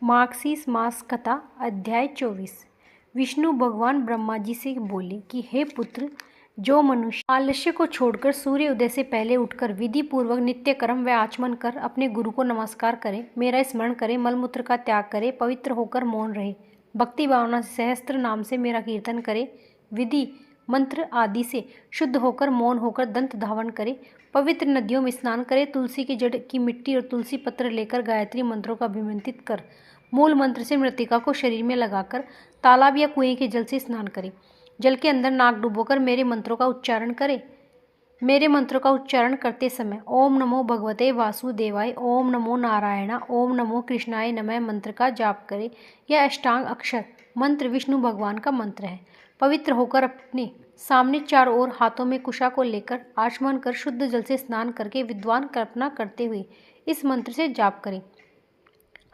Marxist मास कथा अध्याय 24। विष्णु भगवान ब्रह्मा जी से बोले कि हे पुत्र, जो मनुष्य आलस्य को छोड़कर सूर्य उदय से पहले उठकर विधि पूर्वक नित्य कर्म व आचमन कर अपने गुरु को नमस्कार करे, मेरा स्मरण करे, मलमूत्र का त्याग करे, पवित्र होकर मौन रहे, भक्ति भावना से सहस्त्र नाम से मेरा कीर्तन करे, विधि मंत्र आदि से शुद्ध होकर मौन होकर दंत धावन करे, पवित्र नदियों में स्नान करे, तुलसी की जड़ की मिट्टी और तुलसी पत्र लेकर गायत्री मंत्रों का अभिमंत्रित कर मूल मंत्र से मृतिका को शरीर में लगाकर तालाब या कुएं के जल से स्नान करे, जल के अंदर नाक डुबोकर मेरे मंत्रों का उच्चारण करे। मेरे मंत्रों का उच्चारण करते समय ओम नमो भगवते वासुदेवाय, ओम नमो नारायणा, ओम नमो कृष्णाय नमः मंत्र का जाप करे। यह अष्टांग अक्षर मंत्र विष्णु भगवान का मंत्र है। पवित्र होकर अपने सामने चारों ओर हाथों में कुशा को लेकर आचमन कर शुद्ध जल से स्नान करके विद्वान कल्पना करते हुए इस मंत्र से जाप करें।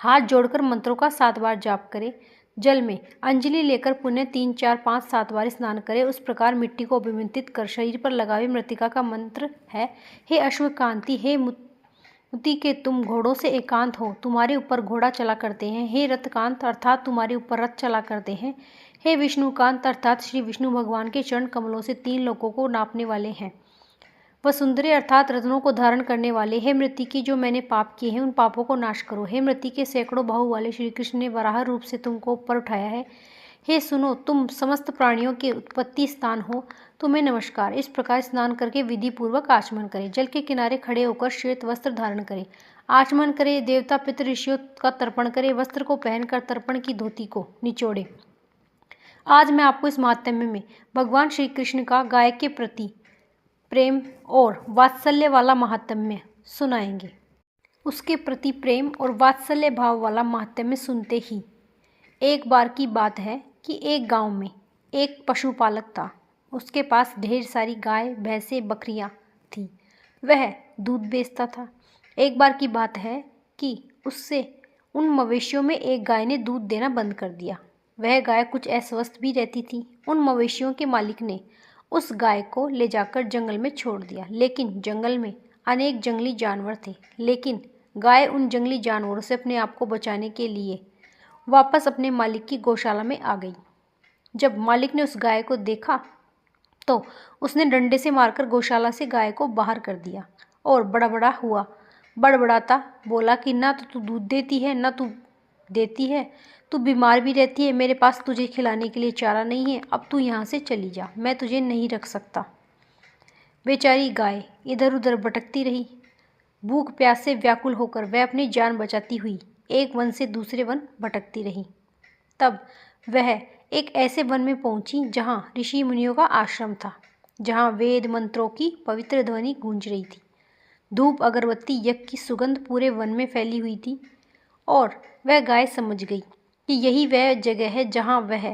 हाथ जोड़कर मंत्रों का 7 बार जाप करें। जल में अंजलि लेकर पुण्य 3, 4, 5, 7 बार स्नान करें। उस प्रकार मिट्टी को अभिमंत्रित कर शरीर पर लगावे मृतिका का मंत्र है, हे अश्वकांति, हे मुति के तुम घोड़ों से एकांत हो, तुम्हारे ऊपर घोड़ा चला करते हैं। हे रथकांत अर्थात तुम्हारे ऊपर रथ चला करते हैं। हे विष्णुकांत अर्थात श्री विष्णु भगवान के चरण कमलों से 3 लोकों को नापने वाले हैं। वसुंधरे अर्थात रत्नों को धारण करने वाले, हे मृतिकी, जो मैंने पाप किए हैं उन पापों को नाश करो। हे मृति के सैकड़ों बाहु वाले श्री कृष्ण ने वराह रूप से तुमको ऊपर उठाया है। हे सुनो, तुम समस्त प्राणियों के उत्पत्ति स्थान हो, तुम्हें नमस्कार। इस प्रकार स्नान करके विधि पूर्वक आचमन करें। जल के किनारे खड़े होकर श्वेत वस्त्र धारण करें, आचमन करें, देवता पितृ ऋषियों का तर्पण करें, वस्त्र को पहनकर तर्पण की धोती को निचोड़े। आज मैं आपको इस महात्म्य में भगवान श्री कृष्ण का गाय के प्रति प्रेम और वात्सल्य वाला महात्म्य सुनाएंगे। उसके प्रति प्रेम और वात्सल्य भाव वाला महात्म्य सुनते ही एक बार की बात है कि एक गांव में एक पशुपालक था। उसके पास ढेर सारी गाय, भैंसें, बकरियां थी। वह दूध बेचता था। एक बार की बात है कि उससे उन मवेशियों में एक गाय ने दूध देना बंद कर दिया। वह गाय कुछ अस्वस्थ भी रहती थी। उन मवेशियों के मालिक ने उस गाय को ले जाकर जंगल में छोड़ दिया, लेकिन जंगल में अनेक जंगली जानवर थे। लेकिन गाय उन जंगली जानवरों से अपने आप को बचाने के लिए वापस अपने मालिक की गौशाला में आ गई। जब मालिक ने उस गाय को देखा तो उसने डंडे से मारकर गौशाला से गाय को बाहर कर दिया और बड़बड़ाता बोला कि ना तो तू दूध देती है, ना तू देती है, तू बीमार भी रहती है, मेरे पास तुझे खिलाने के लिए चारा नहीं है, अब तू यहाँ से चली जा, मैं तुझे नहीं रख सकता। बेचारी गाय इधर उधर भटकती रही। भूख प्यास से व्याकुल होकर वह अपनी जान बचाती हुई एक वन से दूसरे वन भटकती रही। तब वह एक ऐसे वन में पहुंची जहाँ ऋषि मुनियों का आश्रम था, जहाँ वेद मंत्रों की पवित्र ध्वनि गूंज रही थी। धूप, अगरबत्ती, यज्ञ की सुगंध पूरे वन में फैली हुई थी और वह गाय समझ गई कि यही वह जगह है जहाँ वह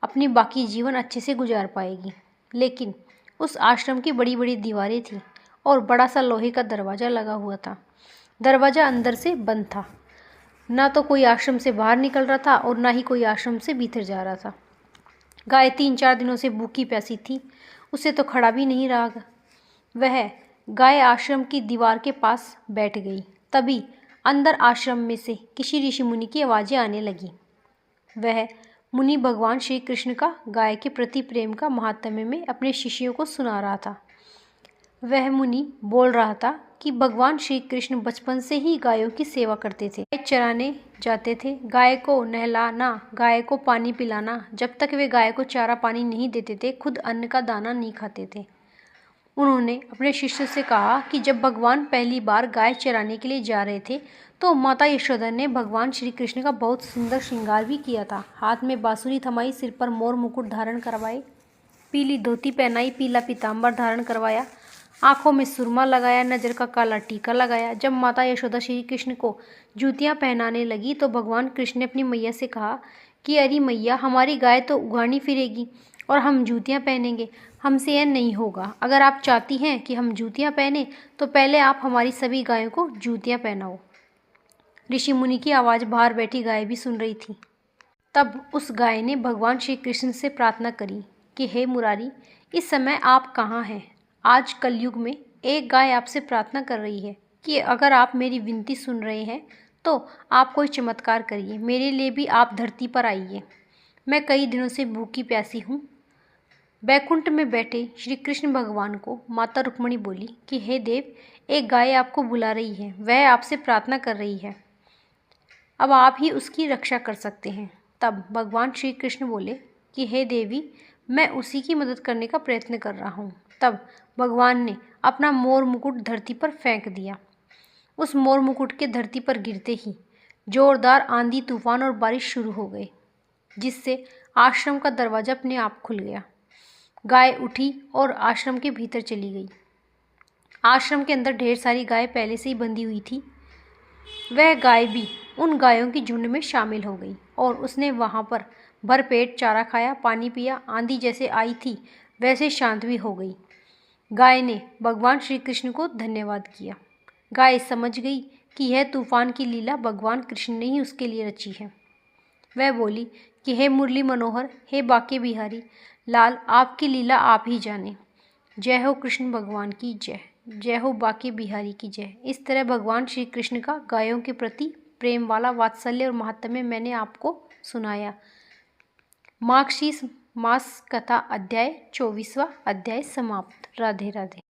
अपनी बाकी जीवन अच्छे से गुजार पाएगी। लेकिन उस आश्रम की बड़ी बड़ी दीवारें थीं और बड़ा सा लोहे का दरवाज़ा लगा हुआ था। दरवाज़ा अंदर से बंद था। ना तो कोई आश्रम से बाहर निकल रहा था और ना ही कोई आश्रम से भीतर जा रहा था। गाय 3-4 दिनों से भूखी प्यासी थी, उसे तो खड़ा भी नहीं रहा। वह गाय आश्रम की दीवार के पास बैठ गई। तभी अंदर आश्रम में से किसी ऋषि मुनि की आवाज़ें आने लगी। वह मुनि भगवान श्री कृष्ण का गाय के प्रति प्रेम का महात्म्य में अपने शिष्यों को सुना रहा था। वह मुनि बोल रहा था कि भगवान श्री कृष्ण बचपन से ही गायों की सेवा करते थे। गाय चराने जाते थे, गाय को नहलाना, गाय को पानी पिलाना। जब तक वे गाय को चारा पानी नहीं देते थे, खुद अन्न का दाना नहीं खाते थे। उन्होंने अपने शिष्य से कहा कि जब भगवान पहली बार गाय चराने के लिए जा रहे थे तो माता यशोदा ने भगवान श्री कृष्ण का बहुत सुंदर श्रृंगार भी किया था। हाथ में बांसुरी थमाई, सिर पर मोर मुकुट धारण करवाए, पीली धोती पहनाई, पीला पीताम्बर धारण करवाया, आंखों में सुरमा लगाया, नजर का काला टीका लगाया। जब माता यशोदा श्री कृष्ण को जूतियाँ पहनाने लगी तो भगवान कृष्ण ने अपनी मैया से कहा कि अरे मैया, हमारी गाय तो उगानी फिरेगी और हम जूतियाँ पहनेंगे, हमसे यह नहीं होगा। अगर आप चाहती हैं कि हम जूतियाँ पहने तो पहले आप हमारी सभी गायों को जूतियाँ पहनाओ। ऋषि मुनि की आवाज़ बाहर बैठी गाय भी सुन रही थी। तब उस गाय ने भगवान श्री कृष्ण से प्रार्थना करी कि हे मुरारी, इस समय आप कहाँ हैं? आज कलयुग में एक गाय आपसे प्रार्थना कर रही है कि अगर आप मेरी विनती सुन रहे हैं तो आप कोई चमत्कार करिए, मेरे लिए भी आप धरती पर आइए। मैं कई दिनों से भूखी प्यासी हूँ। बैकुंठ में बैठे श्री कृष्ण भगवान को माता रुक्मिणी बोली कि हे देव, एक गाय आपको बुला रही है, वह आपसे प्रार्थना कर रही है, अब आप ही उसकी रक्षा कर सकते हैं। तब भगवान श्री कृष्ण बोले कि हे देवी, मैं उसी की मदद करने का प्रयत्न कर रहा हूँ। तब भगवान ने अपना मोर मुकुट धरती पर फेंक दिया। उस मोर मुकुट के धरती पर गिरते ही जोरदार आंधी, तूफान और बारिश शुरू हो गए, जिससे आश्रम का दरवाजा अपने आप खुल गया। गाय उठी और आश्रम के भीतर चली गई। आश्रम के अंदर ढेर सारी गाय पहले से ही बंधी हुई थी। वह गाय भी उन गायों की झुंड में शामिल हो गई और उसने वहां पर भरपेट चारा खाया, पानी पिया। आंधी जैसे आई थी वैसे शांत भी हो गई। गाय ने भगवान श्री कृष्ण को धन्यवाद किया। गाय समझ गई कि यह तूफान की लीला भगवान कृष्ण ने ही उसके लिए रची है। वह बोली कि हे मुरली मनोहर, हे बाके बिहारी लाल, आपकी लीला आप ही जाने। जय हो कृष्ण भगवान की जय, जय हो बाके बिहारी की जय। इस तरह भगवान श्री कृष्ण का गायों के प्रति प्रेम वाला वात्सल्य और महात्म्य मैंने आपको सुनाया। मार्गशीर्ष मास कथा अध्याय 24वां अध्याय समाप्त। राधे राधे।